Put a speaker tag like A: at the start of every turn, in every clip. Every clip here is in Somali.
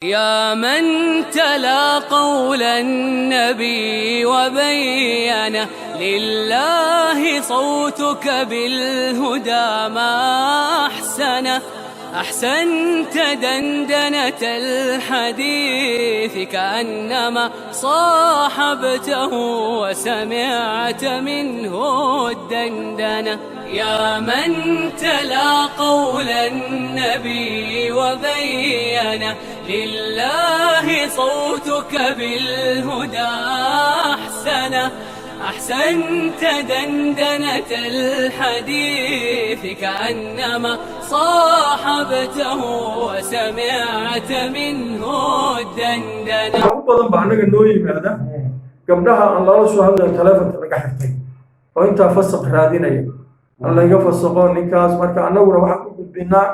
A: يا من تلا قول النبي وبينه لله صوتك بالهدى ما أحسنه. أحسنت دندنة الحديث كأنما صاحبته وسمعت منه الدندنة. يا من تلا قول النبي وبينه لله صوتك بالهدى أحسنه. أحسنت دندنة الحديث كأنما صاحبته وسمعت منه الدندنة.
B: badan baa anaga noo yimaada gabdhaha aan lala soo hadlayo taleefanka laga xirtay oo intaa fasaq raadinaya aan laga fasaqo ninkaas marka anaguna waxaan ku gudbinaa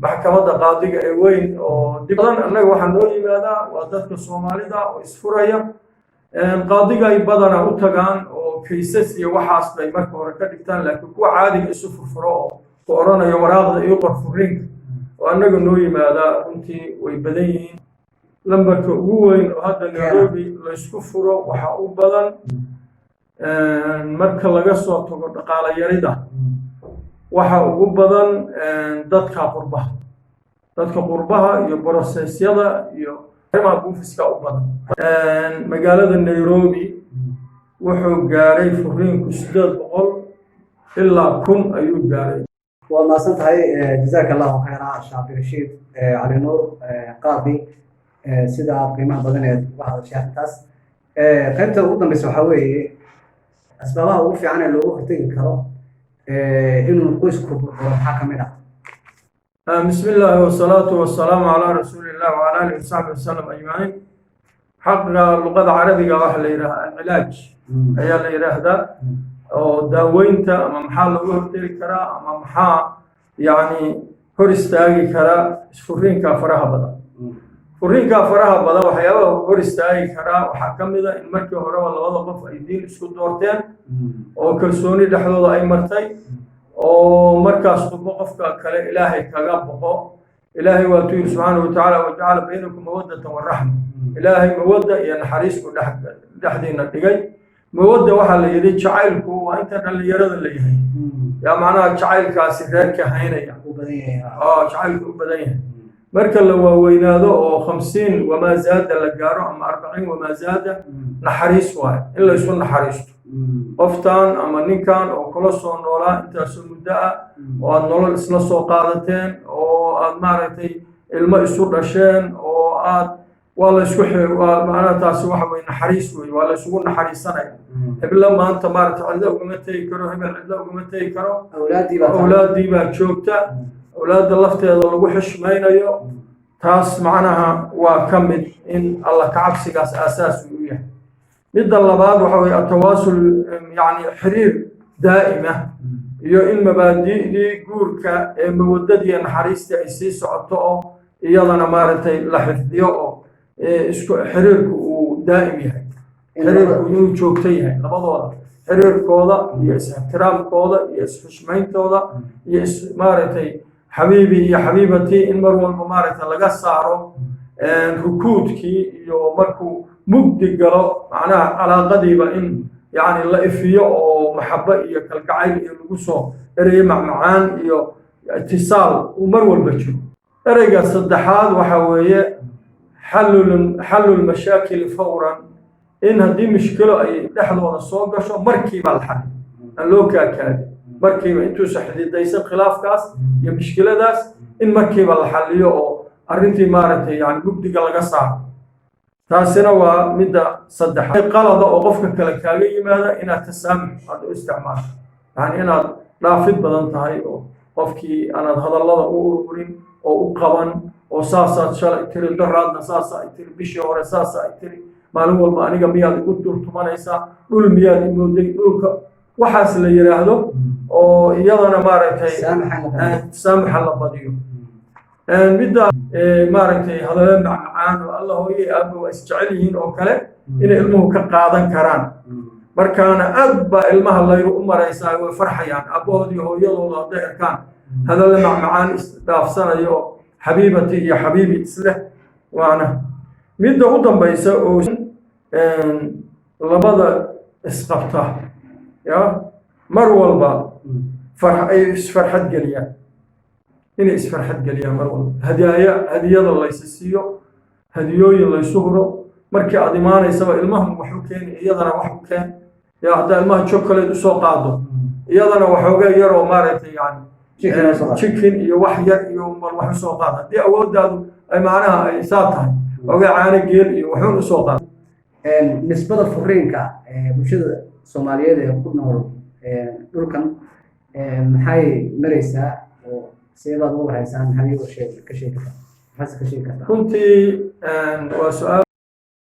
B: maxkamadda qaadiga ee weyn oo dib badan anaga waxaa noo yimaada waa dadka Soomaalida oo isfuraya qaadiga ay badana u tagaan oo kiisas iyo waxaas bay marka hore ka dhigtaan laakiin kuwa caadiga isu furfuro oo qoranayo waraaqda iyo qorfuriinka oo anaga noo yimaada runtii way badan yihiin. lambarka ugu weyn oo hadda Nairobi la isku furo waxa u badan marka laga soo tago dhaqaale yarida waxa ugu badan dadka qurbaha iyo processyada iyo arrimaha buufiska u badan. magaalada Nairobi wuxuu gaaray furiinku 800 ilaa 1000 ayuu gaaray.
C: waa maasan tahay jazakallahu khayran Shaafi Rashiid Ali Nuur qaadi sida qiimaha badan ee uga hadashay taas qaybta ugu dambaysa waxa weeye asbaabaha ugu fiican ee looga hortagi karo inuu qoysku burburo maxaa kamid ah.
B: بسم الله والصلاة والسلام على رسول الله وعلى آله وصحبه وسلم أجمعين. حق اللغة العربية واحد يراها العلاج أي اللي يراه ده أو داوينتا أما محل وهرتي كرا أما محا يعني هرستاجي كرا فرين كفرها بدأ فرين كفرها بدأ وحياه هرستاجي كرا وحكم إذا إن مركب هرا ولا وضع في أيدين سكوت دورتين أو كلسوني دحلو أي مرتي oo markaas qofka kale ilaahay kaga boqo. ilaahay waa tuu subhanahu wa ta'ala waja'ala baynakum mawaddatan wa rahma. ilaahay mawadda iyo naxariis ku dhaxdiina dhigay. mawadda waxa la yiri jacaylku waa inta dhalinyarada la yahay yaa macnaha jacaylkaasi reerka haynaya u badan yahay jacaylku u badan yahay marka la waaweynaado oo 50 wama zaada la gaaro ama 40 wama zaada naxariis waa in la isu naxariisto qoftaan ama ninkan oo kula soo noolaa intaas muddo ah oo aad nolol isla soo qaadateen oo aad maaragtay ilmo isu dhasheen oo aad waa la isku macnaha taasi waxa weeye naxariis weeye waa la isugu naxariisanaya. hebla maanta maaragtay cidda ugama tegi karo hebel cidda ugama tegi karo awlaadii baa joogta awlaadda lafteeda lagu xishmaynayo taas macnaha waa ka mid in alla ka cabsigaas aasaas u yahay. midda labaad waxa weeye atawaasul yani xiriir daa'ima iyo in mabaadi'dii guurka ee mawaddadii naxariista ay sii socoto oo iyadana maaragtay la xifdiyo oo isku xiriirku uu daa'im yahay xiriirku inuu joogto yahay labadooda xiriirkooda iyo is-ixtiraamkooda iyo is-xushmayntooda iyo maaragtay xabiibi iyo xabiibatii in mar walba maaragtay laga saaro rukuudkii iyo markuu mugdi galo macnaha calaaqadiiba in yani la ifiyo oo maxabo iyo kalgacayl iyo lagu soo ereyo macmacaan iyo itisaal uu mar walba jiro. ereyga saddexaad waxa weeye xalul mashaakil fawran in haddii mushkilo ay dhexdooda soo gasho markiiba la xalin aan loo kaakaadi markiiba intuusa xididaysan khilaafkaas iyo mushkiladaas in markiiba la xaliyo oo arrintii maaragtay yani mugdiga laga saaro. taasina waa midda saddexaad qalada oo qofka kale kaaga yimaada inaad tasaamux aad u isticmaasho yani inaad dhaafid badan tahay oo qofkii aanaad hadallada u ururin oo u qaban oo saasaad shalay tiri daraadna saasa ay tiri bishii hore saasa ay tiri maalin walba aniga miyaad igu turtumanaysaa dhul miyaad imooday dhulka waxaas la yiraahdo oo iyadana maaragtay saamaxa la badiyo. midda maaragtay hadallo macaan oo Allah hooyay aabbo is jecel yihiin oo kale inay ilmuhu ka qaadan karaan markaana aad baa ilmaha layru u maraysaa way farxayaan aabbahoodii hooyadooda hadday arkaan hadallo macaan isdhaafsanayo xabiibati iyo xabiibi isle waana midda u dambaysa oo labada isqabta ya mar walba ay isfarxad geliyaan inay isfarxad geliyaan mar walba hadiyada laysa siiyo hadiyooyin laysu huro markii aad imaanaysaba ilmahan wax u keeni iyadana wax u keen ya haddaa ilmaha chocolate usoo qaado iyadana waxooga yar oo maaragtay yani chicken iyo wax yar iyo wax usoo qaad haddii awooddaadu ay macnaha ay saa tahay oga caano geel iyo waxuun usoo qaad
C: nisbada furiinka bulshada Soomaaliyeed ee ku nool dhulkan maxay maraysaa oo seebaad ugu haysaan maxay ka sheegi kartaa runtii
B: waa su'aal